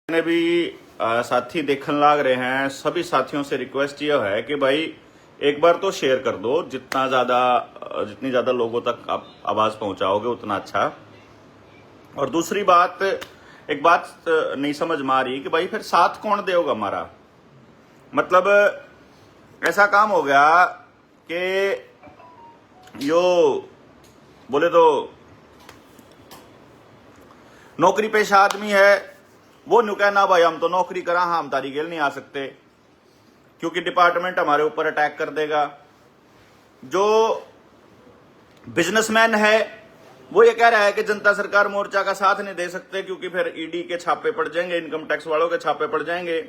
ने भी साथी देखने लाग रहे हैं। सभी साथियों से रिक्वेस्ट यह है कि भाई एक बार तो शेयर कर दो, जितनी ज्यादा लोगों तक आप आवाज पहुंचाओगे उतना अच्छा। और दूसरी बात, एक बात नहीं समझ में आ रही कि भाई फिर साथ कौन देगा हमारा। मतलब ऐसा काम हो गया कि यो बोले तो नौकरी पेशा आदमी है, वो नु कहना भाई हम तो नौकरी करा, हम तारी गेल नहीं आ सकते क्योंकि डिपार्टमेंट हमारे ऊपर अटैक कर देगा। जो बिजनेसमैन है वो ये कह रहा है कि जनता सरकार मोर्चा का साथ नहीं दे सकते क्योंकि फिर ईडी के छापे पड़ जाएंगे, इनकम टैक्स वालों के छापे पड़ जाएंगे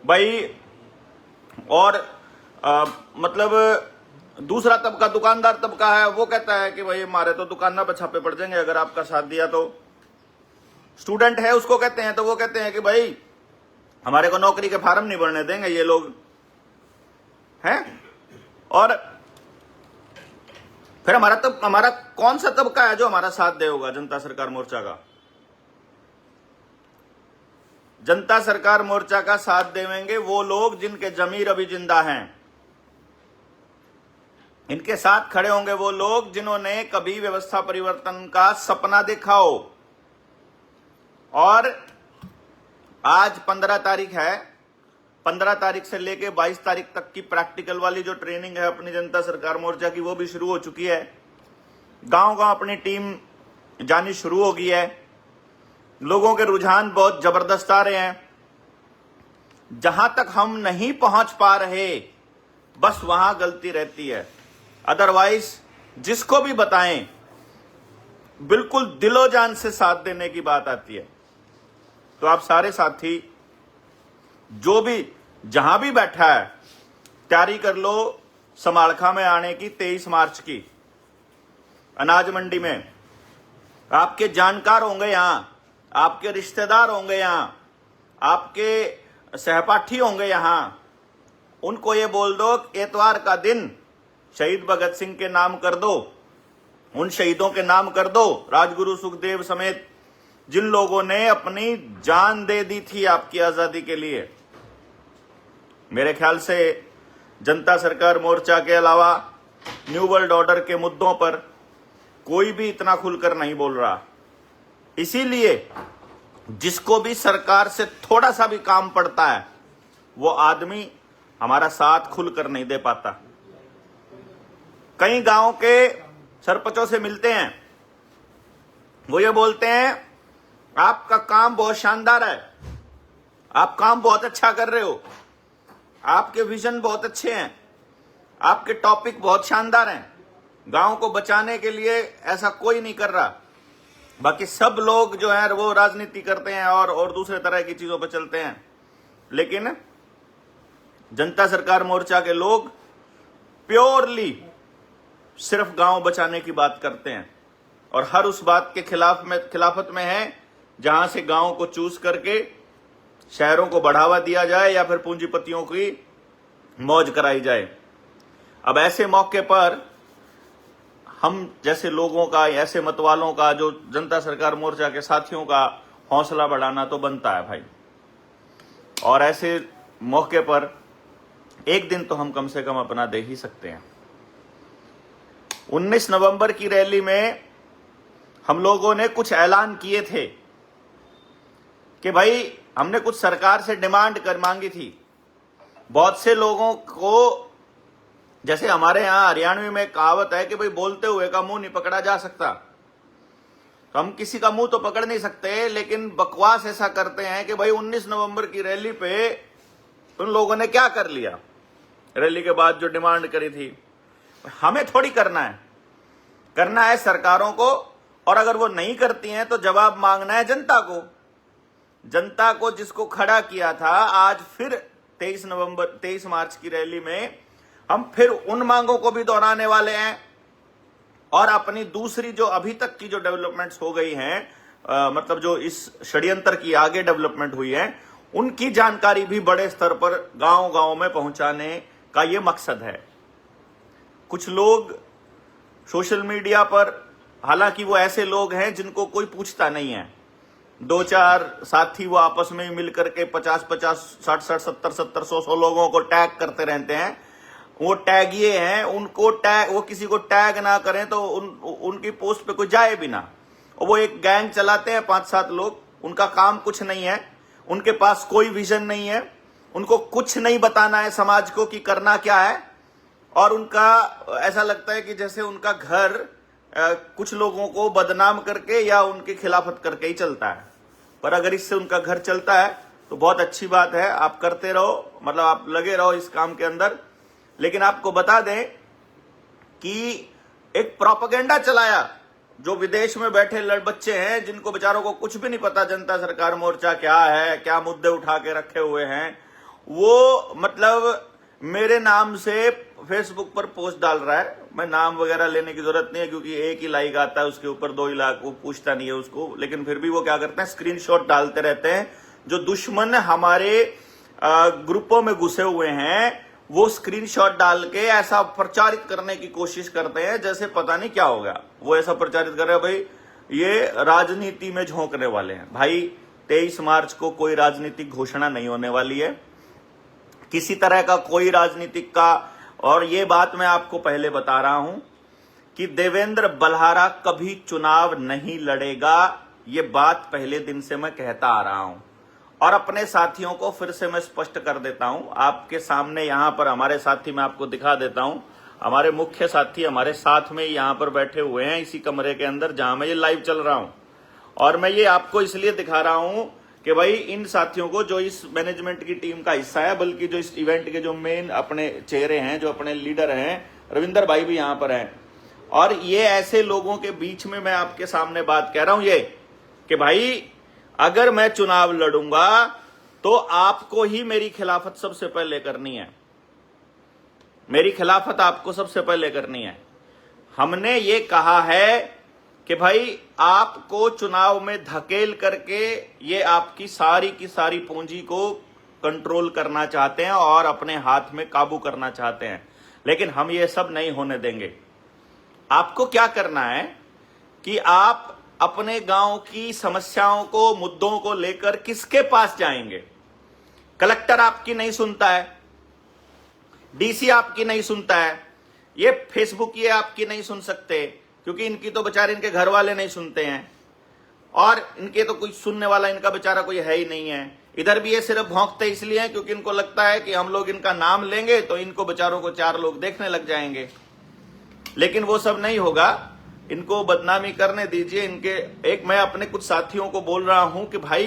भाई। और मतलब दूसरा तबका दुकानदार तबका है, वो कहता है कि भाई हमारे तो दुकान पर छापे पड़ जाएंगे अगर आपका साथ दिया तो। स्टूडेंट है उसको कहते हैं तो वो कहते हैं कि भाई हमारे को नौकरी के फार्म नहीं भरने देंगे ये लोग हैं। और फिर हमारा कौन सा तबका है जो हमारा साथ देगा जनता सरकार मोर्चा का। जनता सरकार मोर्चा का साथ देवेंगे वो लोग जिनके जमीर अभी जिंदा हैं। इनके साथ खड़े होंगे वो लोग जिन्होंने कभी व्यवस्था परिवर्तन का सपना देखा हो। और आज 15 तारीख है, 15 तारीख से लेके 22 तारीख तक की प्रैक्टिकल वाली जो ट्रेनिंग है अपनी जनता सरकार मोर्चा की, वो भी शुरू हो चुकी है। गांव गांव अपनी टीम जानी शुरू हो गई है। लोगों के रुझान बहुत जबरदस्त आ रहे हैं। जहां तक हम नहीं पहुंच पा रहे बस वहां गलती रहती है, अदरवाइज जिसको भी बताएं बिल्कुल दिलो जान से साथ देने की बात आती है। तो आप सारे साथी जो भी जहां भी बैठा है तैयारी कर लो समालखा में आने की 23 मार्च की। अनाज मंडी में आपके जानकार होंगे, यहां आपके रिश्तेदार होंगे, यहां आपके सहपाठी होंगे। यहां उनको ये बोल दो एतवार का दिन शहीद भगत सिंह के नाम कर दो, उन शहीदों के नाम कर दो, राजगुरु सुखदेव समेत जिन लोगों ने अपनी जान दे दी थी आपकी आजादी के लिए। मेरे ख्याल से जनता सरकार मोर्चा के अलावा न्यू वर्ल्ड ऑर्डर के मुद्दों पर कोई भी इतना खुलकर नहीं बोल रहा। इसीलिए जिसको भी सरकार से थोड़ा सा भी काम पड़ता है वो आदमी हमारा साथ खुलकर नहीं दे पाता। कई गांव के सरपंचों से मिलते हैं, वो ये बोलते हैं आपका काम बहुत शानदार है, आप काम बहुत अच्छा कर रहे हो, आपके विजन बहुत अच्छे हैं, आपके टॉपिक बहुत शानदार हैं, गांव को बचाने के लिए ऐसा कोई नहीं कर रहा। बाकी सब लोग जो है वो राजनीति करते हैं और दूसरे तरह की चीजों पर चलते हैं। लेकिन जनता सरकार मोर्चा के लोग प्योरली सिर्फ गांव बचाने की बात करते हैं और हर उस बात के खिलाफत में है जहां से गांव को चूज करके शहरों को बढ़ावा दिया जाए या फिर पूंजीपतियों की मौज कराई जाए। अब ऐसे मौके पर हम जैसे लोगों का, ऐसे मतवालों का, जो जनता सरकार मोर्चा के साथियों का हौसला बढ़ाना तो बनता है भाई। और ऐसे मौके पर एक दिन तो हम कम से कम अपना दे ही सकते हैं। 19 नवंबर की रैली में हम लोगों ने कुछ ऐलान किए थे कि भाई हमने कुछ सरकार से डिमांड कर मांगी थी। बहुत से लोगों को, जैसे हमारे यहां हरियाणवी में कहावत है कि भाई बोलते हुए का मुंह नहीं पकड़ा जा सकता। तो हम किसी का मुंह तो पकड़ नहीं सकते, लेकिन बकवास ऐसा करते हैं कि भाई 19 नवंबर की रैली पे उन लोगों ने क्या कर लिया। रैली के बाद जो डिमांड करी थी हमें थोड़ी करना है सरकारों को। और अगर वो नहीं करती हैं तो जवाब मांगना है जनता को। जनता को जिसको खड़ा किया था, आज फिर 23 मार्च की रैली में हम फिर उन मांगों को भी दोहराने वाले हैं। और अपनी दूसरी जो अभी तक की जो डेवलपमेंट्स हो गई हैं, मतलब जो इस षड्यंत्र की आगे डेवलपमेंट हुई है, उनकी जानकारी भी बड़े स्तर पर गांव गांव में पहुंचाने का ये मकसद है। कुछ लोग सोशल मीडिया पर, हालांकि वो ऐसे लोग हैं जिनको कोई पूछता नहीं है, दो चार साथी वो आपस में मिल करके 50-50, 60-60, 70-70, 100-100 लोगों को टैग करते रहते हैं। वो टैगिए हैं, उनको टैग, वो किसी को टैग ना करें तो उनकी पोस्ट पे कोई जाए भी ना। और वो एक गैंग चलाते हैं 5-7 लोग, उनका काम कुछ नहीं है, उनके पास कोई विजन नहीं है, उनको कुछ नहीं बताना है समाज को कि करना क्या है। और उनका ऐसा लगता है कि जैसे उनका घर कुछ लोगों को बदनाम करके या उनके खिलाफत करके ही चलता है। पर अगर इससे उनका घर चलता है तो बहुत अच्छी बात है, आप करते रहो, मतलब आप लगे रहो इस काम के अंदर। लेकिन आपको बता दें कि एक प्रोपेगेंडा चलाया, जो विदेश में बैठे बच्चे हैं जिनको बेचारों को कुछ भी नहीं पता जनता सरकार मोर्चा क्या है, क्या मुद्दे उठा के रखे हुए हैं, वो मतलब मेरे नाम से फेसबुक पर पोस्ट डाल रहा है। मैं नाम वगैरह लेने की जरूरत नहीं है क्योंकि एक ही लाइक आता है, उसके ऊपर 2 ही लाख, वो पूछता नहीं है उसको। लेकिन फिर भी वो क्या करते हैं, स्क्रीनशॉट डालते रहते हैं। जो दुश्मन हमारे ग्रुपों में घुसे हुए हैं वो स्क्रीनशॉट डाल के ऐसा प्रचारित करने की कोशिश करते हैं जैसे पता नहीं क्या हो गया। वो ऐसा प्रचारित कर रहे हैं भाई ये राजनीति में झोंकने वाले हैं। भाई 23 मार्च को कोई राजनीतिक घोषणा नहीं होने वाली है, किसी तरह का कोई राजनीतिक का। और ये बात मैं आपको पहले बता रहा हूं कि देवेंद्र बल्हारा कभी चुनाव नहीं लड़ेगा। ये बात पहले दिन से मैं कहता आ रहा हूं और अपने साथियों को फिर से मैं स्पष्ट कर देता हूं आपके सामने। यहां पर हमारे साथी मैं आपको दिखा देता हूं, हमारे मुख्य साथी हमारे साथ में यहां पर बैठे हुए हैं इसी कमरे के अंदर जहां मैं ये लाइव चल रहा हूं। और मैं ये आपको इसलिए दिखा रहा हूं कि भाई इन साथियों को, जो इस मैनेजमेंट की टीम का हिस्सा है, बल्कि जो इस इवेंट के जो मेन अपने चेहरे हैं, जो अपने लीडर हैं, रविंदर भाई भी यहां पर हैं। और ये ऐसे लोगों के बीच में मैं आपके सामने बात कह रहा हूं ये कि भाई अगर मैं चुनाव लड़ूंगा तो आपको ही मेरी खिलाफत सबसे पहले करनी है, मेरी खिलाफत आपको सबसे पहले करनी है। हमने ये कहा है कि भाई आपको चुनाव में धकेल करके ये आपकी सारी की सारी पूंजी को कंट्रोल करना चाहते हैं और अपने हाथ में काबू करना चाहते हैं, लेकिन हम ये सब नहीं होने देंगे। आपको क्या करना है कि आप अपने गांव की समस्याओं को, मुद्दों को लेकर किसके पास जाएंगे? कलेक्टर आपकी नहीं सुनता है, डीसी आपकी नहीं सुनता है, ये फेसबुक ये आपकी नहीं सुन सकते क्योंकि इनकी तो बेचारे इनके घर वाले नहीं सुनते हैं और इनके तो कोई सुनने वाला इनका बेचारा कोई है ही नहीं है। इधर भी ये सिर्फ भौंकते इसलिए हैं क्योंकि इनको लगता है कि हम लोग इनका नाम लेंगे तो इनको बेचारों को 4 लोग देखने लग जाएंगे। लेकिन वो सब नहीं होगा, इनको बदनामी करने दीजिए। इनके एक मैं अपने कुछ साथियों को बोल रहा हूं कि भाई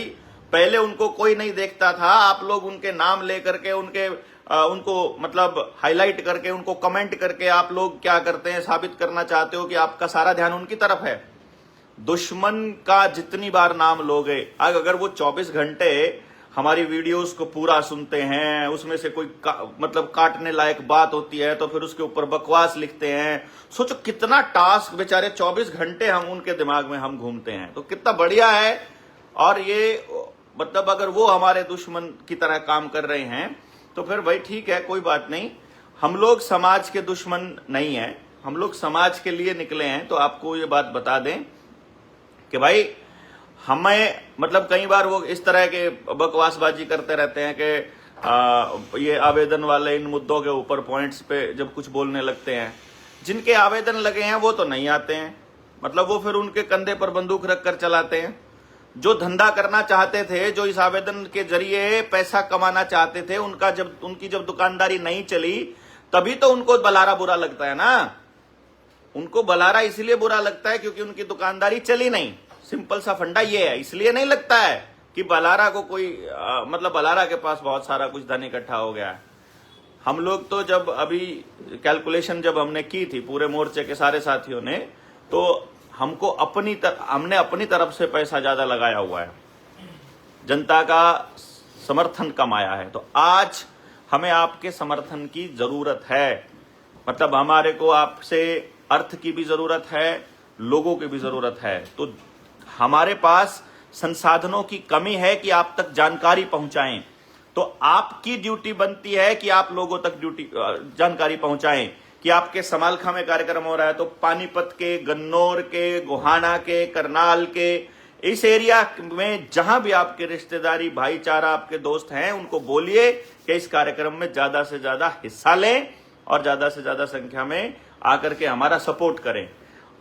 पहले उनको कोई नहीं देखता था, आप लोग उनके नाम लेकर के उनको मतलब हाईलाइट करके, उनको कमेंट करके आप लोग क्या करते हैं, साबित करना चाहते हो कि आपका सारा ध्यान उनकी तरफ है। दुश्मन का जितनी बार नाम लोगे, अगर वो 24 घंटे हमारी वीडियोस को पूरा सुनते हैं, उसमें से कोई मतलब काटने लायक बात होती है तो फिर उसके ऊपर बकवास लिखते हैं। सोचो कितना टास्क, बेचारे 24 घंटे हम उनके दिमाग में हम घूमते हैं, तो कितना बढ़िया है। और ये मतलब अगर वो हमारे दुश्मन की तरह काम कर रहे हैं तो फिर भाई ठीक है, कोई बात नहीं। हम लोग समाज के दुश्मन नहीं है, हम लोग समाज के लिए निकले हैं। तो आपको ये बात बता दें कि भाई हमें मतलब कई बार वो इस तरह के बकवासबाजी करते रहते हैं कि ये आवेदन वाले इन मुद्दों के ऊपर पॉइंट्स पे जब कुछ बोलने लगते हैं, जिनके आवेदन लगे हैं वो तो नहीं आते हैं, मतलब वो फिर उनके कंधे पर बंदूक रखकर चलाते हैं। जो धंधा करना चाहते थे, जो इस आवेदन के जरिए पैसा कमाना चाहते थे, उनकी जब दुकानदारी नहीं चली तभी तो उनको बलारा बुरा लगता है ना। उनको बलारा इसलिए बुरा लगता है क्योंकि उनकी दुकानदारी चली नहीं। सिंपल सा फंडा ये है। इसलिए नहीं लगता है कि बलारा को कोई मतलब बलारा के पास बहुत सारा कुछ धन इकट्ठा हो गया है। हम लोग तो जब अभी कैलकुलेशन जब हमने की थी पूरे मोर्चे के सारे साथियों ने, तो हमने अपनी तरफ से पैसा ज्यादा लगाया हुआ है, जनता का समर्थन कमाया है। तो आज हमें आपके समर्थन की जरूरत है, मतलब हमारे को आपसे अर्थ की भी जरूरत है, लोगों की भी जरूरत है। तो हमारे पास संसाधनों की कमी है कि आप तक जानकारी पहुंचाएं, तो आपकी ड्यूटी बनती है कि आप लोगों तक जानकारी पहुंचाएं कि आपके समालखा में कार्यक्रम हो रहा है तो पानीपत के, गन्नौर के, गोहाना के, करनाल के इस एरिया में जहां भी आपके रिश्तेदारी भाईचारा आपके दोस्त हैं, उनको बोलिए कि इस कार्यक्रम में ज्यादा से ज्यादा हिस्सा लें और ज्यादा से ज्यादा संख्या में आकर के हमारा सपोर्ट करें।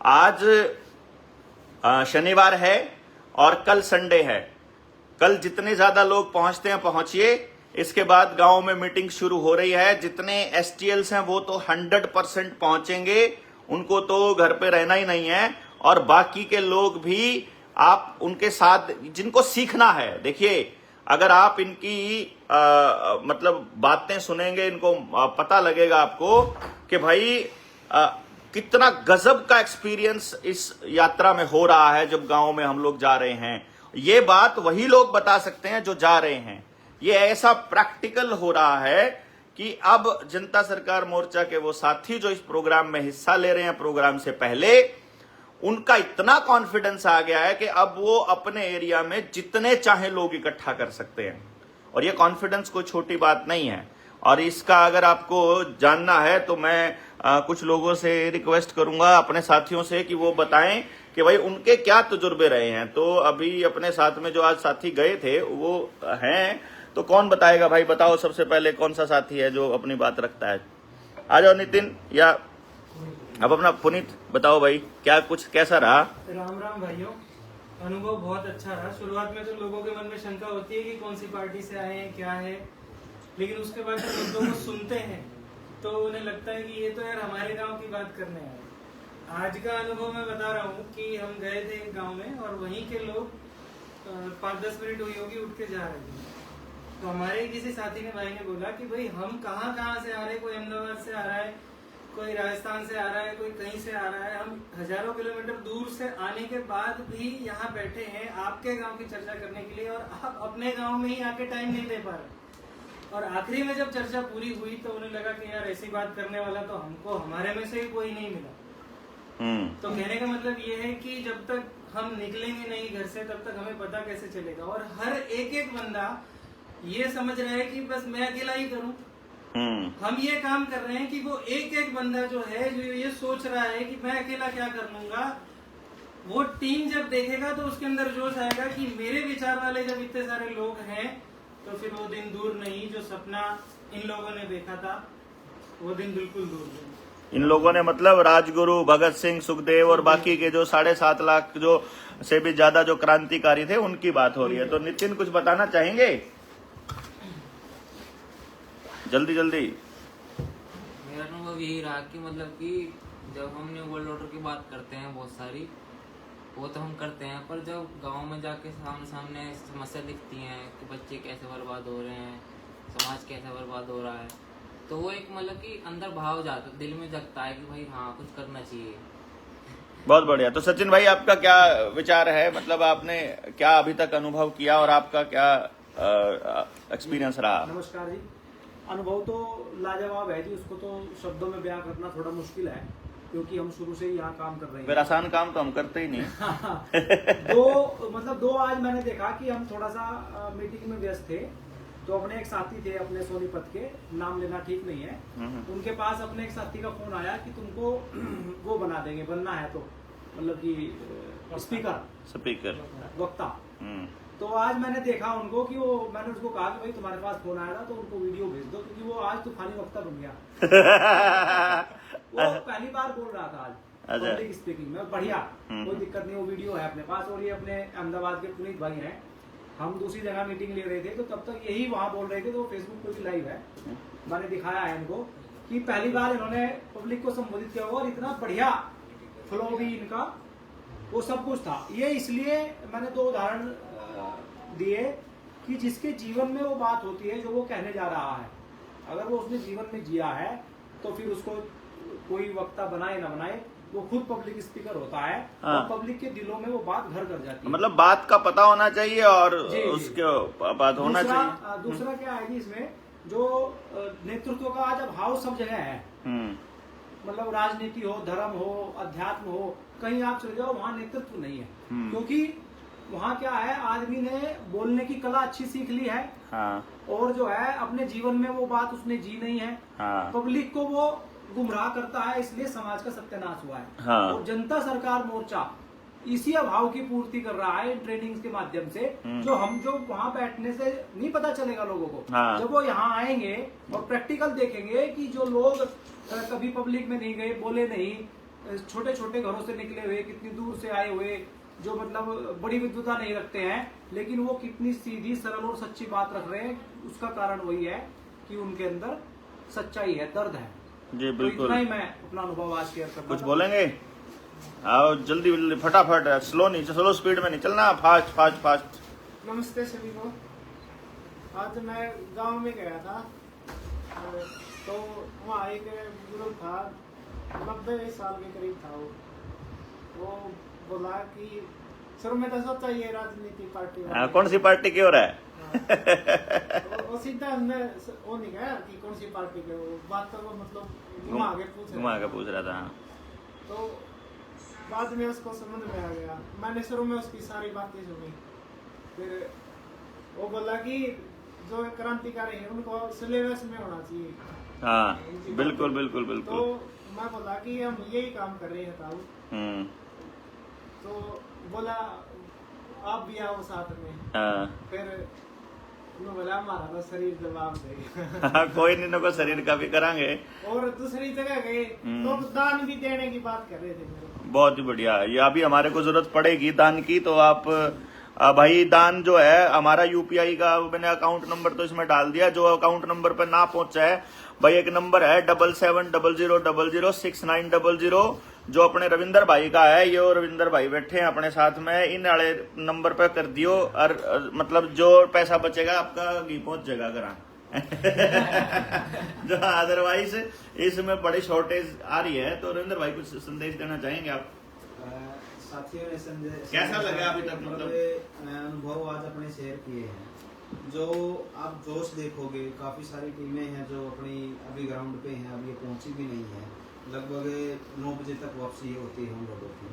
आज शनिवार है और कल संडे है। कल जितने ज्यादा लोग पहुंचते हैं पहुंचिए। इसके बाद गांव में मीटिंग शुरू हो रही है। जितने एसटीएल्स हैं वो तो 100% पहुंचेंगे, उनको तो घर पे रहना ही नहीं है। और बाकी के लोग भी आप उनके साथ, जिनको सीखना है, देखिए अगर आप इनकी मतलब बातें सुनेंगे, इनको पता लगेगा आपको कि भाई कितना गजब का एक्सपीरियंस इस यात्रा में हो रहा है जब गांव में हम लोग जा रहे हैं। ये बात वही लोग बता सकते हैं जो जा रहे हैं। ये ऐसा प्रैक्टिकल हो रहा है कि अब जनता सरकार मोर्चा के वो साथी जो इस प्रोग्राम में हिस्सा ले रहे हैं प्रोग्राम से पहले, उनका इतना कॉन्फिडेंस आ गया है कि अब वो अपने एरिया में जितने चाहे लोग इकट्ठा कर सकते हैं। और ये कॉन्फिडेंस कोई छोटी बात नहीं है। और इसका अगर आपको जानना है तो मैं कुछ लोगों से रिक्वेस्ट करूंगा, अपने साथियों से, कि वो बताएं कि भाई उनके क्या तजुर्बे रहे हैं। तो अभी अपने साथ में जो आज साथी गए थे वो हैं, तो कौन बताएगा भाई? बताओ सबसे पहले कौन सा साथी है जो अपनी बात रखता है। आ जाओ नितिन, या अब अपना पुनीत बताओ भाई, क्या कुछ कैसा रहा? राम राम भाइयों, अनुभव बहुत अच्छा रहा। शुरुआत में तो लोगों के मन में शंका होती है कि कौन सी पार्टी से आए हैं, क्या है, लेकिन उसके बाद जब मुद्दों को सुनते हैं तो उन्हें लगता है कि ये तो यार हमारे गांव की बात करने आए। आज का अनुभव मैं बता रहा हूँ कि हम गए थे एक गाँव में और वहीं के लोग 5-10 मिनट हुई होगी उठ के जा रहे थे। तो हमारे किसी साथी ने, भाई ने बोला कि भाई हम कहाँ से आ रहे हैं, कोई अहमदाबाद से आ रहा है, कोई राजस्थान से आ रहा है, कोई कहीं से आ रहा है, हम हजारों किलोमीटर दूर से आने के बाद भी यहाँ बैठे हैं आपके गांव की चर्चा करने के लिए, और आप अपने गांव में ही आके टाइम नहीं दे पा रहे। और आखिरी में जब चर्चा पूरी हुई तो उन्हें लगा कि यार ऐसी बात करने वाला तो हमको हमारे में से ही कोई नहीं मिला। तो कहने का मतलब ये है कि जब तक हम निकलेंगे नहीं घर से तब तक हमें पता कैसे चलेगा। और हर एक बंदा ये समझ रहा है कि बस मैं अकेला ही करूं। हम ये काम कर रहे हैं कि वो एक बंदा जो है, जो ये सोच रहा है कि मैं अकेला क्या कर लूंगा, वो टीम जब देखेगा तो उसके अंदर जोश आएगा कि मेरे विचार वाले जब इतने सारे लोग हैं तो फिर वो दिन दूर नहीं जो सपना इन लोगों ने देखा था, वो दिन बिल्कुल दूर नहीं। इन लोगों ने मतलब राजगुरु, भगत सिंह, सुखदेव और बाकी के जो 7.5 लाख जो से भी ज्यादा जो क्रांतिकारी थे उनकी बात हो रही है। तो नितिन कुछ बताना चाहेंगे? जल्दी जल्दी। मेरा अनुभव यही रहा कि मतलब कि जब हम न्यू वर्ल्ड ऑर्डर की बात करते हैं बहुत सारी, वो तो हम करते हैं, पर जब गांव में जाके सामने समस्या दिखती हैं कि बच्चे कैसे बर्बाद हो रहे हैं, समाज कैसे बर्बाद हो रहा है, तो वो एक मतलब कि अंदर भाव जाता, दिल में जगता है कि भाई हाँ कुछ करना चाहिए। बहुत बढ़िया। तो सचिन भाई आपका क्या विचार है? मतलब आपने क्या अभी तक अनुभव किया और आपका क्या एक्सपीरियंस रहा? नमस्कार जी। अनुभव तो लाजवाब है जी, उसको तो शब्दों में बयां करना थोड़ा मुश्किल है क्योंकि हम शुरू से ही यहाँ काम कर रहे हैं। फिर आसान काम तो हम करते ही नहीं। दो आज मैंने देखा कि हम थोड़ा सा मीटिंग में व्यस्त थे, तो अपने एक साथी थे अपने सोनीपत के, नाम लेना ठीक नहीं है, उनके पास अपने एक साथी का फोन आया कि तुमको वो बना देंगे, बनना है तो मतलब कि स्पीकर वक्ता। तो आज मैंने देखा उनको कि वो, मैंने उसको कहा कि भाई तुम्हारे पास फोन आया था तो उनको वीडियो भेज दो, क्योंकि वो आज तूफानी वक्ता बन गया। वो पहली बार बोल रहा था आज पब्लिक स्पीकिंग में, बढ़िया, कोई दिक्कत नहीं, वो वीडियो है अपने पास। और ये अपने अहमदाबाद के पुनीत भाई हैं, हम दूसरी जगह मीटिंग ले रहे थे तो तब तक यही वहाँ बोल रहे थे, तो फेसबुक पे भी लाइव है, मैंने दिखाया है इनको कि पहली बार इन्होंने पब्लिक को संबोधित किया हुआ और इतना बढ़िया फ्लो भी इनका, वो सब कुछ था। ये इसलिए मैंने 2 उदाहरण दिए कि जिसके जीवन में वो बात होती है जो वो कहने जा रहा है, अगर वो उसने जीवन में जिया है तो फिर उसको कोई वक्ता बनाए ना बनाए, वो खुद पब्लिक स्पीकर होता है और पब्लिक के दिलों में वो बात घर कर जाती है। मतलब बात का पता होना चाहिए और उसके बात होना चाहिए। दूसरा क्या है जी, इसमें जो नेतृत्व का आज अभाव सब जगह है, मतलब राजनीति हो, धर्म हो, अध्यात्म हो, कहीं आप चले जाओ वहाँ नेतृत्व नहीं है, क्योंकि वहाँ क्या है, आदमी ने बोलने की कला अच्छी सीख ली है, और जो है अपने जीवन में वो बात उसने जी नहीं है, पब्लिक को वो गुमराह करता है, इसलिए समाज का सत्यानाश हुआ है। और जनता सरकार मोर्चा इसी अभाव की पूर्ति कर रहा है इन ट्रेनिंग्स के माध्यम से, जो वहां बैठने से नहीं पता चलेगा लोगों को। हाँ। जब वो यहाँ आएंगे और प्रैक्टिकल देखेंगे कि जो लोग कभी पब्लिक में नहीं गए, बोले नहीं, छोटे छोटे घरों से निकले हुए, कितनी दूर से आए हुए, जो मतलब बड़ी विद्वता नहीं रखते हैं, लेकिन वो कितनी सीधी सरल और सच्ची बात रख रहे हैं, उसका कारण वही है कि उनके अंदर सच्चाई है, दर्द है। जी तो बिल्कुल। इतना ही मैं अपना अनुभव आज शेयर करता कुछ था। बोलेंगे? आओ जल्दी जल्दी फटाफट, स्लो नहीं, स्लो स्पीड में नहीं चलना, फास्ट फास्ट फास्ट। नमस्ते सभी को। आज मैं गांव में गया था, तो वहाँ एक बुजुर्ग था, 90 साल के करीब था वो बोला कि सर मैं तो सोचा ये राजनीति पार्टी वाले। कौन सी पार्टी की हो रहा है? वो सीधा हमने वो नहीं कहा कि कौन सी पार्टी के, वो बात तो वो मतलब घुमा के पूछ रहा था। तो बाद में उसको समझ में आ गया, मैंने शुरू में उसकी सारी बातें सुनी, फिर वो बोला कि जो क्रांतिकारी है उनको सिलेबस में होना चाहिए। हाँ बिल्कुल बिल्कुल तो बिल्कुल। मैं बोला कि हम यही काम कर रहे हैं ताऊ। तो बोला आप भी आओ साथ में। हाँ। फिर उन्होंने बोला हमारा तो शरीर जवाब देगा। कोई नहीं, नको शरीर का भी करांगे। और दूसरी जगह गए तो दान भी देने की बात कर रहे थे मेरे। बहुत ही बढ़िया। ये अभी हमारे को जरूरत पड़ेगी दान की, तो आप भाई दान जो है हमारा यूपीआई का मैंने अकाउंट नंबर तो इसमें डाल दिया, जो अकाउंट नंबर पर ना पहुंचा है भाई, एक नंबर है 7700006900, जो अपने रविंदर भाई का है। ये रविंदर भाई बैठे हैं अपने साथ में, इन वाले नंबर पर कर दियो, और मतलब जो पैसा बचेगा आपका घी पहुंच जाएगा करा। जो अदरवाइज इसमें बड़ी शॉर्टेज आ रही है। तो रविंदर भाई कुछ संदेश देना चाहेंगे आप? साथियों ने संदेश कैसा लगा अभी तक? मतलब अनुभव आज अपने शेयर किए हैं, जो आप जोश देखोगे, काफी सारी टीमें हैं जो अपनी अभी ग्राउंड पे हैं, अभी ये पहुंची भी नहीं है। लगभग 9 बजे तक वापसी होती है हम लोगों की।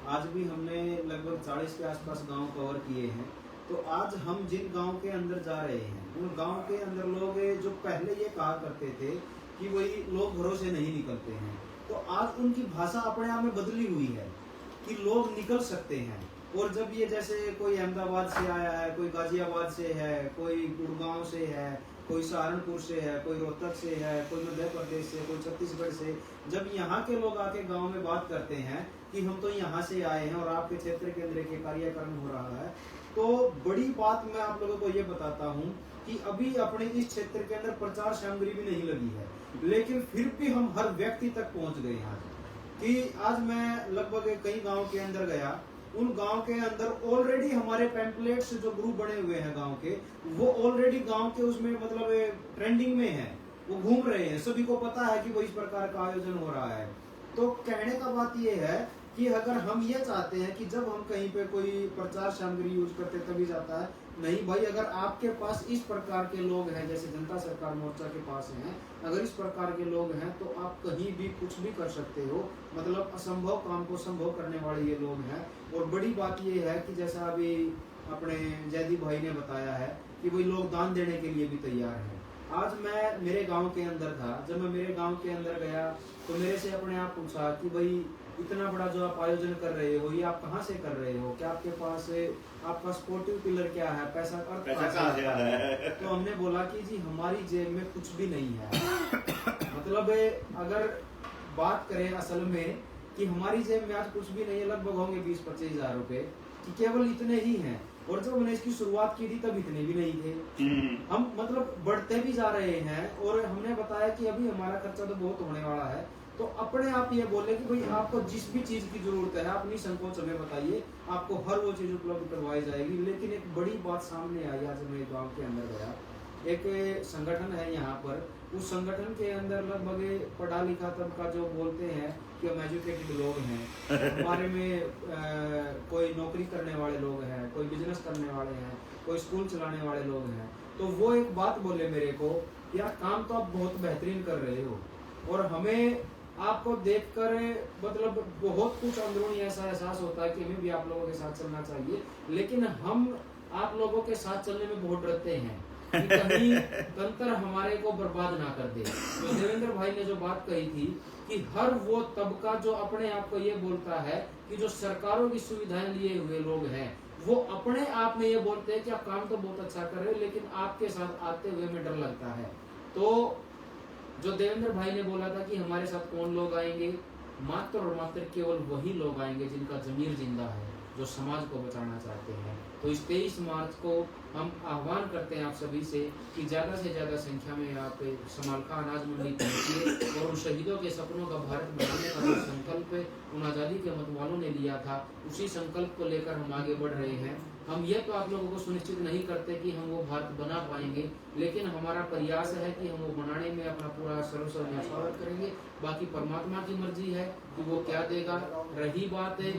आज भी हमने लगभग 40 के आसपास गांव कवर किए हैं। तो आज हम जिन गांव के अंदर जा रहे हैं, उन गांव के अंदर लोग जो पहले ये कहा करते थे कि वही लोग घरों से नहीं निकलते हैं, तो आज उनकी भाषा अपने आप में बदली हुई है कि लोग निकल सकते हैं। और जब ये जैसे कोई अहमदाबाद से आया है, कोई गाजियाबाद से है, कोई गुड़गांव से है, कोई सहारनपुर से है, कोई रोहतक से है, कोई मध्य प्रदेश से, कोई छत्तीसगढ़ से, जब यहाँ के लोग आके गांव में बात करते हैं कि हम तो यहाँ से आए हैं और आपके क्षेत्र के अंदर के कार्यक्रम हो रहा है, तो बड़ी बात मैं आप लोगों को ये बताता हूँ कि अभी अपने इस क्षेत्र के अंदर प्रचार सामग्री भी नहीं लगी है, लेकिन फिर भी हम हर व्यक्ति तक पहुँच गए हैं। कि आज मैं लगभग कई गांव के अंदर गया, उन गांव के अंदर ऑलरेडी हमारे पैम्पलेट्स जो ग्रुप बने हुए हैं गांव के, वो ऑलरेडी गांव के उसमें मतलब ट्रेंडिंग में है, वो घूम रहे हैं, सभी को पता है कि वो इस प्रकार का आयोजन हो रहा है। तो कहने का बात ये है कि अगर हम ये चाहते हैं कि जब हम कहीं पे कोई प्रचार सामग्री यूज करते तभी जाता है, नहीं भाई, अगर आपके पास इस प्रकार के लोग हैं जैसे जनता सरकार मोर्चा के पास हैं, अगर इस प्रकार के लोग हैं तो आप कहीं भी कुछ भी कर सकते हो। मतलब असंभव काम को संभव करने वाले ये लोग हैं। और बड़ी बात ये है कि जैसा अभी अपने जयदीप भाई ने बताया है कि भाई लोग दान देने के लिए भी तैयार हैं। आज मैं मेरे गांव के अंदर था, जब मैं मेरे गांव के अंदर गया तो मेरे से अपने आप पूछा कि भाई इतना बड़ा जो आप आयोजन कर रहे हो ये आप कहाँ से कर रहे हो, क्या आपके पास आपका सपोर्टिव पिलर क्या है, पैसा कहाँ से आता है? तो हमने बोला कि जी हमारी जेब में कुछ भी नहीं है। मतलब अगर बात करें असल में कि हमारी जेब में आज कुछ भी नहीं है, लगभग होंगे 20-25 हजार रुपए, कि केवल इतने ही हैं। और जब हमने इसकी शुरुआत की थी तब इतने भी नहीं थे। हम मतलब बढ़ते भी जा रहे हैं और हमने बताया कि अभी हमारा खर्चा तो बहुत होने वाला है। तो अपने आप ये बोले कि भाई आपको जिस भी चीज की जरूरत है आप निसंकोच हमें बताइए, आपको हर वो चीज उपलब्ध करवाई जाएगी। लेकिन एक बड़ी बात सामने आई, आज मैं गांव के अंदर गया, एक संगठन है यहाँ पर, उस संगठन के अंदर लगभग पढ़ा लिखा तबका जो बोलते हैं कि हम एजुकेटेड लोग हैं, हमारे में कोई नौकरी करने वाले लोग हैं, कोई बिजनेस करने वाले हैं, कोई स्कूल चलाने वाले लोग हैं। तो वो एक बात बोले मेरे को, यार काम तो आप बहुत बेहतरीन कर रहे हो और हमें आपको देखकर मतलब बहुत कुछ अंदरूनी ऐसा एहसास होता है कि हमें भी आप लोगों के साथ चलना चाहिए, लेकिन हम आप लोगों के साथ चलने में बहुत डरते हैं। कि कहीं तंत्र हमारे को बर्बाद ना कर दे। तो देवेंद्र भाई ने जो बात कही थी कि हर वो तबका जो अपने आप को ये बोलता है कि जो सरकारों की सुविधाएं लिए हुए लोग हैं, वो अपने आप में ये बोलते हैं कि आप काम तो बहुत अच्छा कर रहे हो, लेकिन आपके साथ आते हुए में डर लगता है। तो जो देवेंद्र भाई ने बोला था कि हमारे साथ कौन लोग आएंगे, मात्र और मात्र केवल वही लोग आएंगे जिनका जमीर जिंदा है, जो समाज को बचाना चाहते हैं। तो इस 23 मार्च को हम आह्वान करते हैं आप सभी से कि ज़्यादा से ज़्यादा संख्या में यहाँ पे समालखा अनाज मंडी पहुँचिए और उन शहीदों के सपनों का भारत बनाने का जो संकल्प उन आज़ादी के मत वालों ने लिया था, उसी संकल्प को लेकर हम आगे बढ़ रहे हैं। हम ये तो आप लोगों को सुनिश्चित नहीं करते कि हम वो भारत बना पाएंगे, लेकिन हमारा प्रयास है कि हम वो बनाने में अपना पूरा सर्वस्व न्यौछावर करेंगे। बाकी परमात्मा की मर्जी है कि वो क्या देगा। रही बात है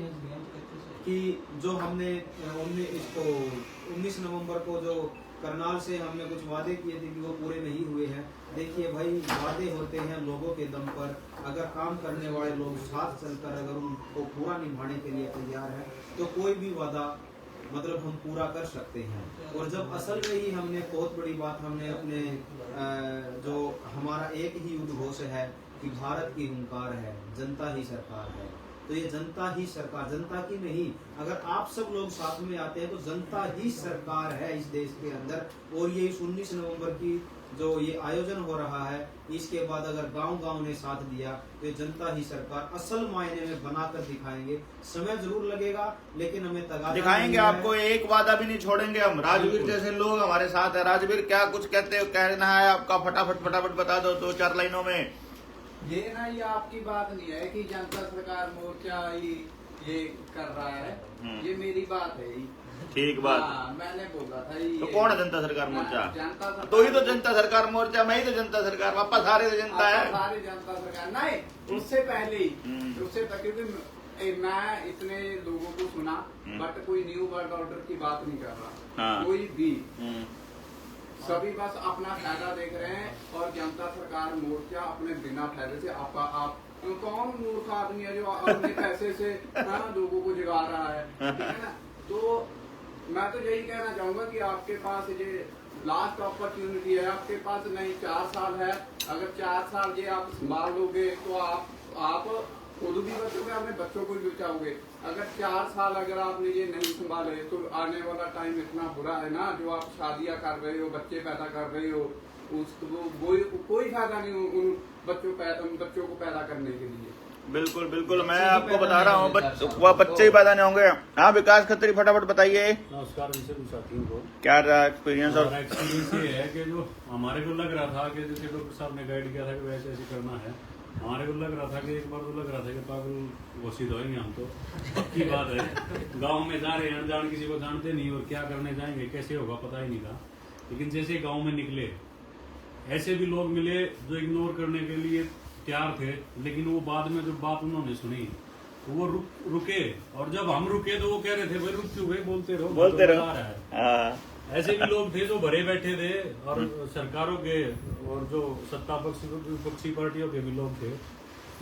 कि जो हमने 19 नवंबर को जो करनाल से हमने कुछ वादे किए थे कि वो पूरे नहीं हुए हैं। देखिए भाई, वादे होते हैं लोगों के दम पर। अगर काम करने वाले लोग साथ चलकर अगर उनको पूरा निभाने के लिए तैयार है तो कोई भी वादा मतलब हम पूरा कर सकते हैं। और जब असल में ही हमने बहुत बड़ी बात हमने अपने जो हमारा एक ही उद्घोष है कि भारत की हुंकार है, जनता ही सरकार है। तो ये जनता ही सरकार, जनता की नहीं, अगर आप सब लोग साथ में आते हैं तो जनता ही सरकार है इस देश के अंदर। और ये इस 19 नवंबर की जो ये आयोजन हो रहा है, इसके बाद अगर गांव-गांव ने साथ दिया तो ये जनता ही सरकार असल मायने में बनाकर दिखाएंगे। समय जरूर लगेगा, लेकिन हमें तगादा दिखाएंगे आपको, एक वादा भी नहीं छोड़ेंगे हम। राजवीर जैसे लोग हमारे साथ है। राजवीर, क्या कुछ कहना है आपका? फटाफट बता दो 2-4 लाइनों में। ये ना, ये आपकी बात नहीं है कि जनता सरकार मोर्चा ये कर रहा है, ये मेरी बात है। ठीक बात। मैंने बोला था ये। तो कौन है जनता सरकार मोर्चा? जनता सरकार। तो ही तो जनता सरकार मोर्चा, मैं ही तो जनता सरकार, पापा सारे तो जनता है। सारी जनता सरकार नहीं, उससे पहले ही, उससे क्योंकि मैं इतने लोगों को सुना, बट कोई न्यू वर्ल्ड ऑर्डर की बात नहीं कर रहा कोई भी। सभी बस अपना फायदा देख रहे हैं और जनता सरकार मोर्चा अपने बिना फायदे से आप कौन मूर्ख आदमी है जो अपने पैसे से लोगों को जगा रहा है, ठीक है ना। तो मैं तो यही कहना चाहूंगा कि आपके पास ये लास्ट अपॉर्चुनिटी है, आपके पास नहीं 4 साल है। अगर 4 साल ये आप संभाल लोगे तो आप खुद भी बचोगे, अपने बच्चों को भी बचाओगे। अगर 4 साल अगर आपने ये नहीं संभाले तो आने वाला टाइम इतना बुरा है ना, जो आप शादियां कर रहे हो, बच्चे पैदा कर रहे हो, उसको कोई फायदा नहीं उन बच्चों को पैदा करने के लिए। बिल्कुल मैं आपको बता रहा हूँ, बच्चे ही पैदा नहीं होंगे। हाँ विकास खत्री, फटाफट बताइए। नमस्कार साथियों को। क्या रहा एक्सपीरियंस? और एक्सपीरियंस ये है कि जो हमारे को लग रहा था कि जैसे डॉक्टर साहब ने गाइड किया था कि वैसे ऐसे करना है, हमारे को लग रहा था कि एक बार तो लग रहा था कि पागल घोषित होएंगे हम तो। पक्की बात है, गांव में जा रहे हैं, अनजान किसी को जानते नहीं और क्या करने जाएंगे, कैसे होगा पता ही नहीं था। लेकिन जैसे गाँव में निकले, ऐसे भी लोग मिले जो इग्नोर करने के लिए तैयार थे, लेकिन वो बाद में जब बात उन्होंने सुनी तो वो रुके। और जब हम रुके तो वो कह रहे थे भाई रुक क्यों भाई, बोलते रहो। ऐसे भी लोग थे जो भरे बैठे थे और सरकारों के और जो सत्ता पक्षी पार्टियों के भी लोग थे,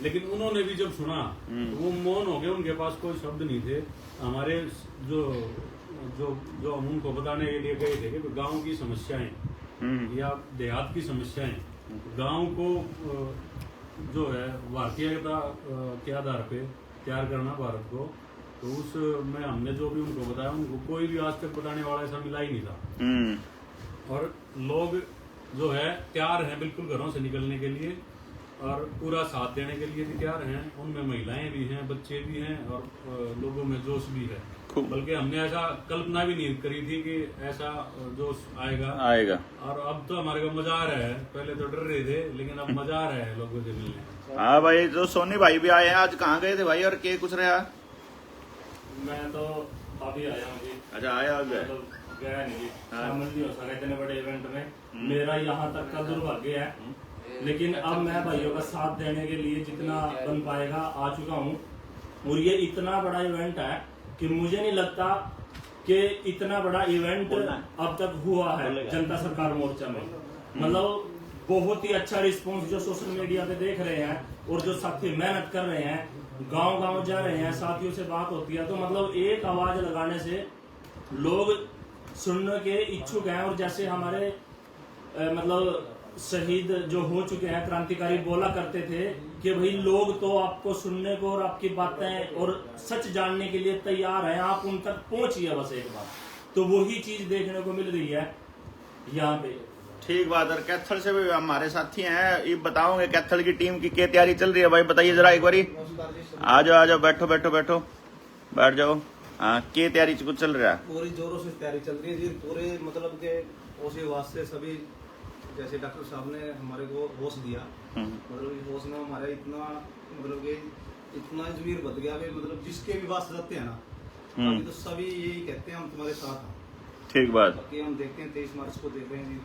लेकिन उन्होंने भी जब सुना तो वो मौन हो गए, उनके पास कोई शब्द नहीं थे। हमारे जो हम उनको बताने के लिए गए थे कि गाँव की समस्याएं या देहात की समस्याएं, गाँव को जो है भारतीयता के आधार पे तैयार करना भारत को, तो उसमें हमने जो भी उनको बताया, उनको कोई भी आज तक बताने वाला ऐसा मिला ही नहीं था। और लोग जो है तैयार हैं बिल्कुल घरों से निकलने के लिए और पूरा साथ देने के लिए भी तैयार हैं। उनमें महिलाएं भी हैं, बच्चे भी हैं और लोगों में जोश भी है। बल्कि हमने ऐसा कल्पना भी नहीं करी थी कि ऐसा जोश आएगा। और अब तो हमारे को मजा आ रहा है, पहले तो डर रहे थे लेकिन अब मजा आ रहा है लोगों से मिलने। हाँ भाई, जो सोनी भाई भी आए हैं, आज कहाँ गए थे भाई और क्या कुछ रहा? मैं तो अभी आया हूँ जी। अच्छा, आया गया नहीं, शामिल नहीं हो सका इतने बड़े इवेंट में। मेरा यहाँ तक का दुर्भाग्य है, लेकिन अब मैं भाइयों का साथ देने के लिए जितना बन पाएगा आ चुका हूँ। और ये इतना बड़ा इवेंट है कि मुझे नहीं लगता कि इतना बड़ा इवेंट अब तक हुआ है जनता सरकार मोर्चा में। मतलब बहुत ही अच्छा रिस्पांस जो सोशल मीडिया पे देख रहे हैं और जो साथी मेहनत कर रहे हैं, गांव-गांव जा रहे हैं, साथियों से बात होती है, तो मतलब एक आवाज लगाने से लोग सुनने के इच्छुक हैं। और जैसे हमारे मतलब शहीद जो हो चुके हैं क्रांतिकारी बोला करते थे कि भाई लोग तो आपको सुनने को और आपकी बातें और सच जानने के लिए तैयार हैं, आप उन तक पहुंचिए बस एक बार। तो वही चीज देखने को मिल रही है यहाँ पे। ठीक बात है। कैथल से भी हमारे साथी हैं, ये बताओगे कैथल की टीम की क्या तैयारी चल रही है भाई, बताइए जरा एक बारी। आ जाओ बैठो बैठो बैठो बैठ जाओ। हाँ, क्या तैयारी कुछ चल रहा है? पूरी जोरों से तैयारी चल रही है जी। पूरे मतलब के ओसी वास्ते सभी, जैसे डॉक्टर साहब ने हमारे को होश दिया, मतलब इस होश में हमारा इतना मतलब कि इतना जमीर बच गया कि मतलब जिसके भी पास जाते हैं ना, अभी तो सभी यही कहते हैं हम तुम्हारे साथ हैं। ठीक बात। बाकी हम देखते हैं 23 मार्च को देख रहे हैं जी,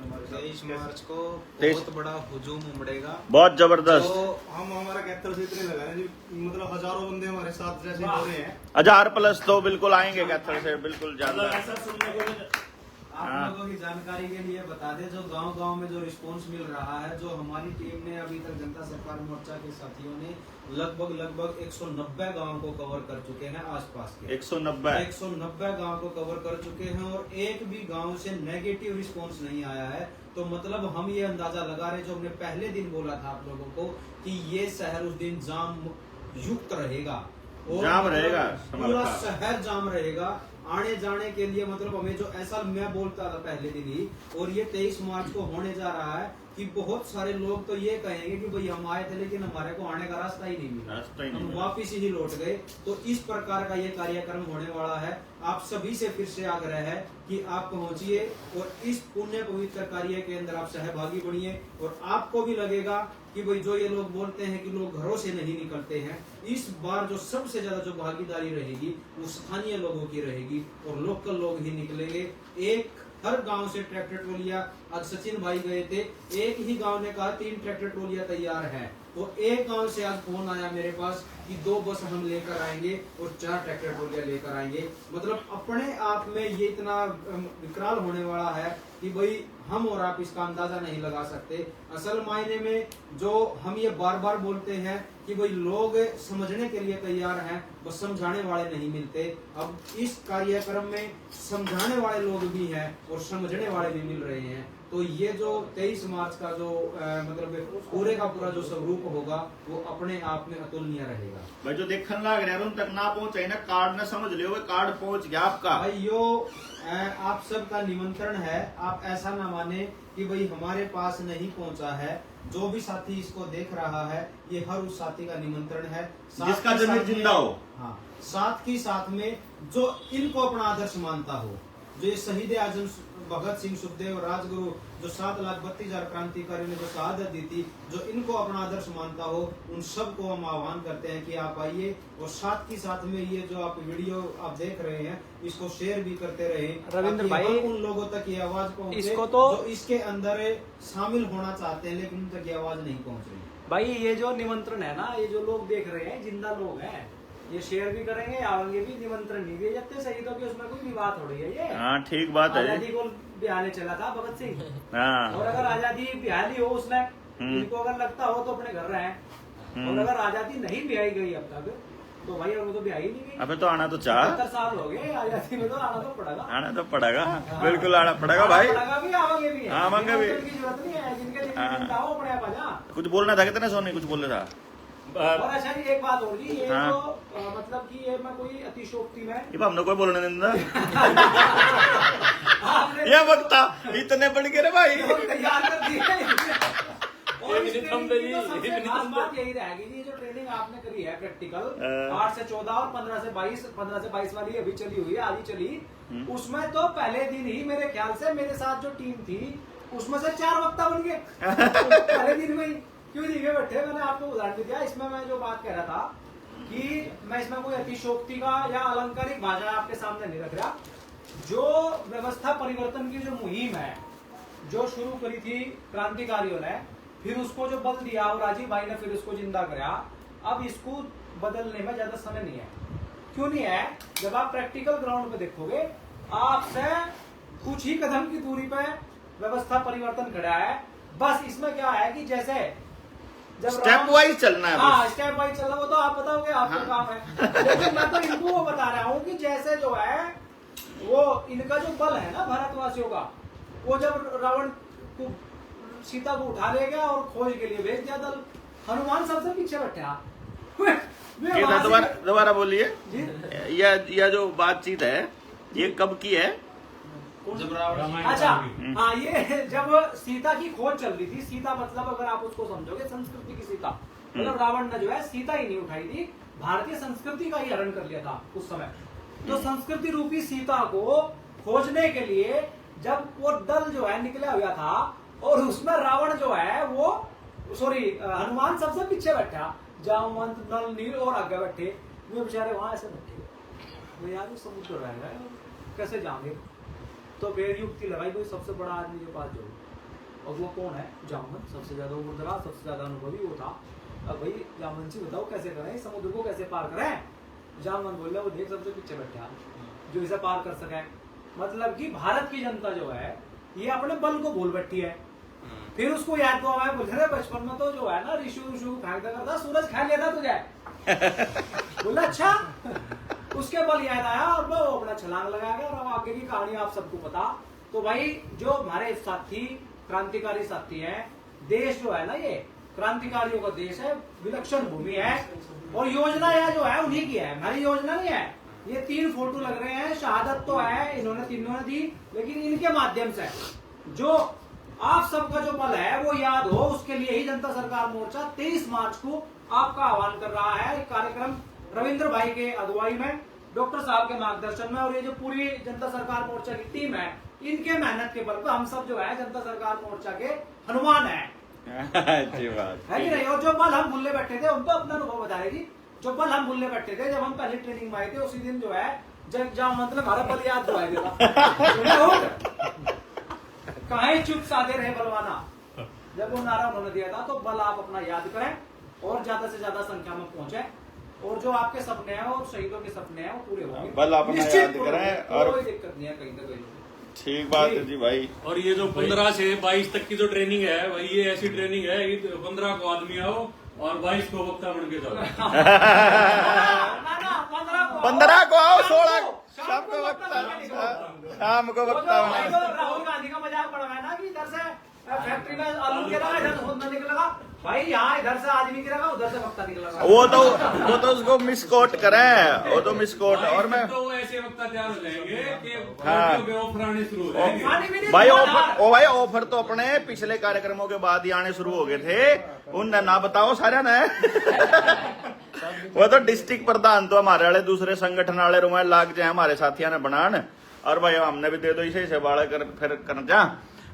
हमारे 23 मार्च को 23 बहुत बड़ा हुजूम उमड़ेगा, बहुत जबरदस्त। तो हम हमारा कैथल से इतने लगा रहे हैं जी, मतलब हजारों बंदे हमारे साथ जैसे हो रहे हैं। 1000+ तो बिल्कुल आएंगे कैथल से, बिल्कुल ज्यादा। ऐसा सुनने को आप लोगों की जानकारी के लिए बता दें, जो गांव-गांव में जो रिस्पांस मिल रहा है, जो हमारी टीम ने अभी तक जनता सरकार मोर्चा के साथियों ने लगभग 190 गांव को कवर कर चुके हैं आसपास के। 190 गांव को कवर कर चुके हैं और एक भी गांव से नेगेटिव रिस्पांस नहीं आया है। तो मतलब हम ये अंदाजा लगा रहे, जो हमने पहले दिन बोला था आप लोगों को कि ये शहर उस दिन जाम युक्त रहेगा, और जाम रहेगा, पूरा शहर जाम रहेगा आने जाने के लिए। मतलब हमें जो ऐसा मैं बोलता था पहले दिन ही, और ये 23 मार्च को होने जा रहा है कि बहुत सारे लोग तो ये कहेंगे कि भाई हम आए थे लेकिन हमारे को आने का रास्ता ही नहीं मिला, हम वापिस ही लौट गए। तो इस प्रकार का ये कार्यक्रम होने वाला है। आप सभी से फिर से आग्रह है कि आप पहुंचिए और इस पुण्य पवित्र कार्य के अंदर आप सहभागी बनिए। और आपको भी लगेगा कि भाई जो ये लोग बोलते हैं कि लोग घरों से नहीं निकलते हैं, इस बार जो सबसे ज्यादा जो भागीदारी रहेगी वो स्थानीय लोगों की रहेगी और लोकल लोग ही निकलेंगे। एक हर गांव से ट्रैक्टर ट्रोलियां, आज सचिन भाई गए थे, एक ही गांव ने कहा 3 ट्रैक्टर ट्रोलियां तैयार हैं। तो एक गांव से आज फोन आया मेरे पास कि 2 बस हम लेकर आएंगे और 4 ट्रैक्टर ट्रोलियां लेकर आएंगे। मतलब अपने आप में ये इतना विकराल होने वाला है कि भाई हम और आप इसका अंदाजा नहीं लगा सकते। असल मायने में जो हम ये बार बार बोलते हैं कि भाई लोग समझने के लिए तैयार हैं, बस समझाने वाले नहीं मिलते। अब इस कार्यक्रम में समझाने वाले लोग भी हैं और समझने वाले भी मिल रहे हैं। तो ये जो 23 मार्च का जो मतलब पूरे का पूरा जो स्वरूप होगा वो अपने आप में अतुलनीय रहेगा। भाई जो देखने लग रहा है उन तक ना पहुंचे ना, कार्ड ना समझ लियो, कार्ड पहुंच गया आपका। भाई यो आप सबका निमंत्रण है, आप ऐसा ना माने कि भाई हमारे पास नहीं पहुंचा है। जो भी साथी इसको देख रहा है, ये हर उस साथी का निमंत्रण है, जिसका जमीर जिंदा हो। हाँ, साथ ही साथ में जो इनको अपना आदर्श मानता हो, जो ये शहीद आजम भगत सिंह, सुखदेव, राजगुरु, जो 7,32,000 क्रांतिकारियों ने जो शहादत दी थी, जो इनको अपना आदर्श मानता हो, उन सबको हम आह्वान करते हैं कि आप आइए। और साथ ही साथ में ये जो आप वीडियो आप देख रहे हैं, इसको शेयर भी करते रहे रविंद्र भाई, उन लोगों तक ये आवाज पहुंचे इसको तो जो इसके अंदर शामिल होना चाहते हैं लेकिन उन तक ये आवाज नहीं पहुंच रही। भाई ये जो निमंत्रण है ना, ये जो लोग देख रहे हैं जिंदा लोग हैं, ये शेयर भी करेंगे, आगे भी निमंत्रण नहीं दिए जाते शहीदों के, उसमें कोई भी बात हो रही है। ये हाँ ठीक बात है। आजादी को बिहाने चला था भगत सिंह, हाँ। और अगर आजादी बिहाली हो उसने, इनको अगर लगता हो तो अपने घर रहे, और अगर आजादी नहीं बिहाई गई अब तक तो भाई वो तो बिहाई नहीं गई। अबे तो आना तो चाह, 70 साल हो गए आजादी में, तो आना तो पड़ेगा, आना तो पड़ेगा, बिल्कुल आना पड़ेगा भाई। भी आवांगे भी, आवांगे भी, की जरूरत नहीं है, जिनके जिंदा हो अपने आप आजा। कुछ बोलना था कितने सोनी, कुछ बोल रहा था। और अच्छा जी एक बात और जी, ये हाँ। जो मतलब कि ये मैं कोई अतिशोक्ति में ये हमने कोई बोलने नहीं देता। ये वक्ता इतने बढ़ गए रे भाई, तैयार कर दिए। और इस ट्रेनिंग की जो सबसे खास बात यही रहेगी जी, जो ट्रेनिंग आपने करी है प्रैक्टिकल 8 से 14 और 15 से 22 वाली अभी चली हुई है, आज ही चली, उसमें तो पहले दिन ही मेरे ख्याल से मेरे साथ जो टीम थी उसमें से 4 वक्ता बन गए पहले दिन में ही। क्यों दिखे बैठे, मैंने आपको उदाहरण दिया। इसमें मैं जो बात कह रहा था कि मैं इसमें कोई अतिशोक्ति का या अलंकारिक भाषा आपके सामने नहीं रख रहा। जो व्यवस्था परिवर्तन की जो मुहिम है, जो शुरू करी थी क्रांतिकारियों ने, फिर उसको जो बल दिया और राजीव भाई ने फिर उसको जिंदा कराया, अब इसको बदलने में ज्यादा समय नहीं है। क्यों नहीं है? जब आप प्रैक्टिकल ग्राउंड पे देखोगे, आपसे कुछ ही कदम की दूरी पे व्यवस्था परिवर्तन खड़ा है। बस इसमें क्या है कि जैसे जब स्टेप वाइज चलना है। हाँ, स्टेप वाइज चलना, वो तो आप बताओगे, आपका काम है। लेकिन मैं तो इनको वो बता रहा हूँ कि जैसे जो है वो इनका जो बल है ना भारतवासियों का, वो जब रावण सीता को उठा ले गया और खोज के लिए भेज दिया दल। हनुमान सबसे पीछे बैठा। दोबारा बोलिए। जी? यह जो बातचीत है ये कब की है? अच्छा, हाँ, ये जब सीता की खोज चल रही थी। सीता मतलब अगर आप उसको समझोगे संस्कृति की सीता, मतलब रावण ने जो है सीता ही नहीं उठाई थी, भारतीय संस्कृति का ही हरण कर लिया था उस समय। तो संस्कृति रूपी सीता को खोजने के लिए जब वो दल जो है निकला हुआ था और उसमें रावण जो है वो हनुमान सबसे पीछे बैठा, जामवंत नल नील और आगे बैठे, वे बेचारे वहां ऐसे बैठे। वो यार वो समुद्र रहेगा कैसे जाएंगे? तो फिर युक्ति लगाई कोई सबसे बड़ा आदमी के पास जो, और वो कौन है? जामवंत, सबसे ज्यादा उम्रदराज, सबसे ज्यादा अनुभवी वो था। अब भाई जामवंत जी बताओ कैसे करें, समुद्र को कैसे पार करें? जामवंत बोल रहे वो देख सबसे पीछे बैठा जो इसे पार कर सके। मतलब कि भारत की जनता जो है ये अपने बल को भूल बैठी है। फिर उसको याद तो हमें बोल रहे बचपन में तो जो है ना ऋषु फेंकता करता, सूरज खा लेता तुझे। बोला अच्छा। उसके बल याद आया और वो अपना छलांग लगा गया। और आगे की कहानी आप सबको पता। तो भाई जो हमारे साथी क्रांतिकारी साथी है, देश जो है ना ये क्रांतिकारियों का देश है, विलक्षण भूमि है। और योजना यह जो है उन्हीं की है, हमारी योजना नहीं है। ये 3 फोटो लग रहे हैं, शहादत तो है इन्होंने तीनों ने दी, लेकिन इनके माध्यम से जो आप सबका जो बल है वो याद हो, उसके लिए ही जनता सरकार मोर्चा 23 मार्च को आपका आह्वान कर रहा है। एक कार्यक्रम रविंद्र भाई के अगुवाई में, डॉक्टर साहब के मार्गदर्शन में, और ये जो पूरी जनता सरकार मोर्चा की टीम है, इनके मेहनत के बल पर हम सब जो है जनता सरकार मोर्चा के हनुमान है। अच्छी बात है कि नहीं? और जो बल हम भूलने बैठे थे, उनको अपना अनुभव बताएगी। जो बल हम भूलने बैठे थे जब हम पहले ट्रेनिंग में आए थे, उसी दिन जो है जब मतलब हमारा बल याद दुआई देता। कहीं चुप साधे रहे बलवाना, जब वो नारा उन्होंने दिया था। तो बल आप अपना याद करें और ज्यादा से ज्यादा संख्या में पहुंचे, और जो आपके सपने हैं और शहीदों के सपने हैं वो पूरे होंगे। बल अपना याद करें और कोई दिक्कत नहीं है कहीं ना कहीं। ठीक बात है जी भाई। और ये जो 15 से 22 तक की जो ट्रेनिंग है भाई, ये ऐसी ट्रेनिंग है कि 15 को आदमी आओ और 22 को वक्ता बन के जाओ। 15 को आओ, 16 शाम को वक्ता, शाम को वक्ता। राहुल गांधी का मजाक पड़ा है ना कि इधर से फैक्ट्री में आलू गिरा, इधर से निकलेगा भाई, यहाँ इधर से आदमी गिरेगा, उधर से वक्ता निकलेगा। वो तो उसको मिसकोट करें, वो तो मिसकोट। और मैं तो ऐसे वक्ता तैयार हो जाएंगे कि ऑफर आने शुरू हो जाएंगे भाई। ऑफर तो अपने पिछले कार्यक्रमों के बाद ही आने शुरू हो गए थे। उन ना बताओ सारे ने। वो तो डिस्ट्रिक्ट प्रधान तो हमारे वाले दूसरे संगठन वाले रुमाल लाग जाए हमारे साथियों ने बनान, और भाई हमने भी दे दो इसे बाढ़ कर फिर कर जा।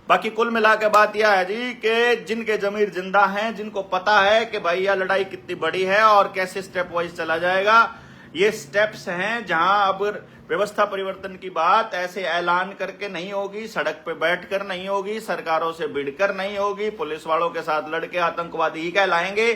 बाकी कुल मिला के बात यह है जी कि जिनके जमीर जिंदा हैं, जिनको पता है कि भाई यह लड़ाई कितनी बड़ी है और कैसे स्टेप वाइज चला जाएगा, ये स्टेप्स हैं जहां अब व्यवस्था परिवर्तन की बात ऐसे ऐलान करके नहीं होगी, सड़क पे बैठकर नहीं होगी, सरकारों से भिड़कर नहीं होगी, पुलिस वालों के साथ लड़के आतंकवादी ही कहलाएंगे।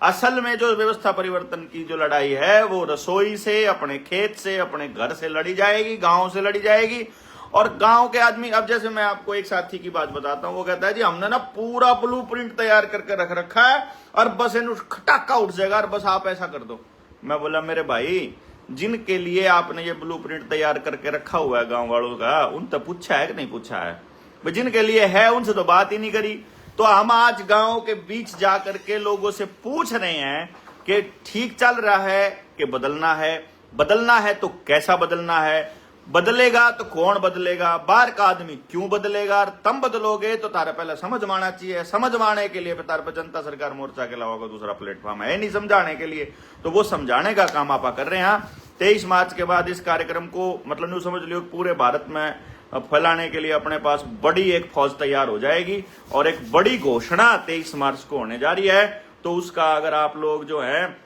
असल में जो व्यवस्था परिवर्तन की जो लड़ाई है वो रसोई से, अपने खेत से, अपने घर से लड़ी जाएगी, गांव से लड़ी जाएगी। और गांव के आदमी, अब जैसे मैं आपको एक साथी की बात बताता हूं, वो कहता है जी हमने ना पूरा ब्लूप्रिंट तैयार करके रख रखा है और बस इन खटाका उठ जाएगा और बस आप ऐसा कर दो। मैं बोला मेरे भाई, जिनके लिए आपने ये ब्लूप्रिंट तैयार करके रखा हुआ है गांव वालों का, उन तो पूछा है कि नहीं पूछा है? जिनके लिए है उनसे तो बात ही नहीं करी। तो हम आज गांव के बीच जाकर के लोगों से पूछ रहे हैं कि ठीक चल रहा है कि बदलना है, बदलना है तो कैसा बदलना है, बदलेगा तो कौन बदलेगा, बाहर का आदमी क्यों बदलेगा, तुम बदलोगे तो तारा पहले समझ माना चाहिए। समझ माने के लिए तार पर जनता सरकार मोर्चा के अलावा कोई दूसरा प्लेटफॉर्म है नहीं समझाने के लिए, तो वो समझाने का काम आप कर रहे हैं। 23 मार्च के बाद इस कार्यक्रम को मतलब यूं समझ लियो पूरे भारत में फैलाने के लिए अपने पास बड़ी एक फौज तैयार हो जाएगी और एक बड़ी घोषणा 23 मार्च को होने जा रही है। तो उसका अगर आप लोग जो है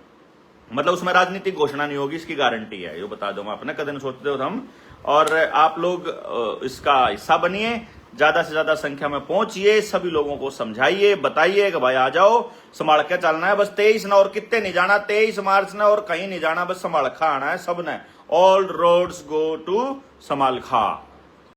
मतलब उसमें राजनीतिक घोषणा नहीं होगी, इसकी गारंटी है, ये बता दो मैं अपने कदम सोचते हो हम। और आप लोग इसका हिस्सा बनिए, ज्यादा से ज्यादा संख्या में पहुंचिए, सभी लोगों को समझाइए, बताइए कि भाई आ जाओ, संभाल के चलना है बस। 23 ना और कितने नहीं जाना, 23 मार्च ने और कहीं नहीं जाना, बस संभाल खा आना है सबने। ऑल रोड्स गो टू संभाल खा।